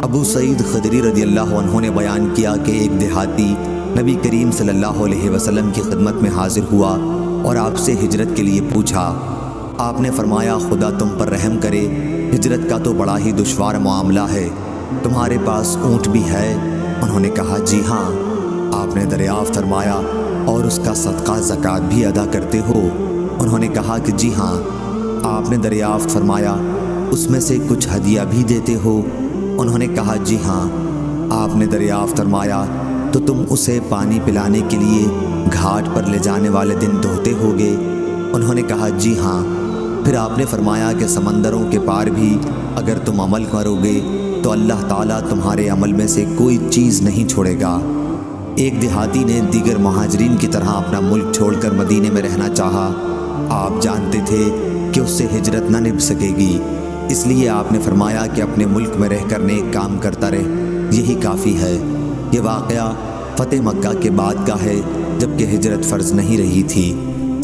ابو سعید خدری رضی اللہ عنہ نے بیان کیا کہ ایک دیہاتی نبی کریم صلی اللہ علیہ وسلم کی خدمت میں حاضر ہوا اور آپ سے ہجرت کے لیے پوچھا۔ آپ نے فرمایا خدا تم پر رحم کرے، ہجرت کا تو بڑا ہی دشوار معاملہ ہے، تمہارے پاس اونٹ بھی ہے؟ انہوں نے کہا جی ہاں۔ آپ نے دریافت فرمایا اور اس کا صدقہ زکوٰۃ بھی ادا کرتے ہو؟ انہوں نے کہا کہ جی ہاں۔ آپ نے دریافت فرمایا اس میں سے کچھ ہدیہ بھی دیتے ہو؟ انہوں نے کہا جی ہاں۔ آپ نے دریافت فرمایا تو تم اسے پانی پلانے کے لیے گھاٹ پر لے جانے والے دن دھوتے ہوگے؟ انہوں نے کہا جی ہاں۔ پھر آپ نے فرمایا کہ سمندروں کے پار بھی اگر تم عمل کرو گے تو اللہ تعالیٰ تمہارے عمل میں سے کوئی چیز نہیں چھوڑے گا۔ ایک دیہاتی نے دیگر مہاجرین کی طرح اپنا ملک چھوڑ کر مدینے میں رہنا چاہا۔ آپ جانتے تھے کہ اس سے ہجرت نہ نبھ سکے گی، اس لیے آپ نے فرمایا کہ اپنے ملک میں رہ کر نیک کام کرتا رہے، یہی کافی ہے۔ یہ واقعہ فتح مکہ کے بعد کا ہے جبکہ ہجرت فرض نہیں رہی تھی۔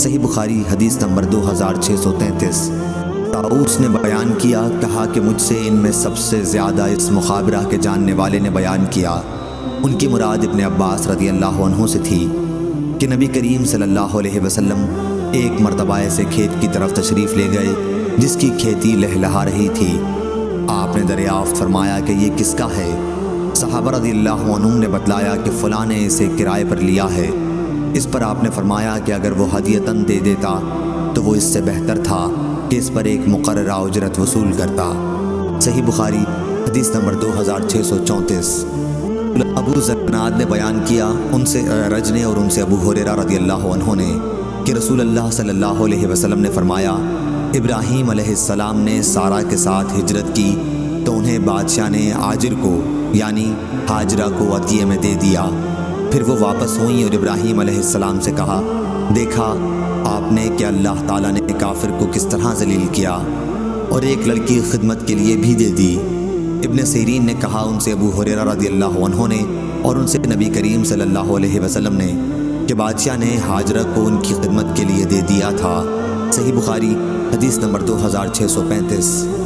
صحیح بخاری حدیث نمبر 2633۔ طاؤس نے بیان کیا، کہا کہ مجھ سے ان میں سب سے زیادہ اس مخابرہ کے جاننے والے نے بیان کیا، ان کی مراد ابن عباس رضی اللہ عنہ سے تھی کہ نبی کریم صلی اللہ علیہ وسلم ایک مرتبہ ایسے کھیت کی طرف تشریف لے گئے جس کی کھیتی لہلہا رہی تھی۔ آپ نے دریافت فرمایا کہ یہ کس کا ہے؟ صحابہ رضی اللہ عنہ نے بتلایا کہ فلاں نے اسے کرائے پر لیا ہے۔ اس پر آپ نے فرمایا کہ اگر وہ ہدیتاً دے دیتا تو وہ اس سے بہتر تھا کہ اس پر ایک مقررہ اجرت وصول کرتا۔ صحیح بخاری حدیث نمبر 2634۔ ابو زناد نے بیان کیا، ان سے اعرج نے اور ان سے ابو ہریرہ رضی اللہ عنہ نے کہ رسول اللہ صلی اللہ علیہ وسلم نے فرمایا ابراہیم علیہ السلام نے سارہ کے ساتھ ہجرت کی تو انہیں بادشاہ نے آجر کو یعنی ہاجرہ کو عطیے میں دے دیا۔ پھر وہ واپس ہوئیں اور ابراہیم علیہ السلام سے کہا، دیکھا آپ نے کہ اللہ تعالیٰ نے کافر کو کس طرح ذلیل کیا، اور ایک لڑکی خدمت کے لیے بھی دے دی۔ ابن سیرین نے کہا ان سے ابو ہریرہ رضی اللہ عنہ نے اور ان سے نبی کریم صلی اللہ علیہ وسلم نے کہ بادشاہ نے ہاجرہ کو ان کی خدمت کے لیے دے دیا تھا۔ صحیح بخاری حدیث نمبر 2635۔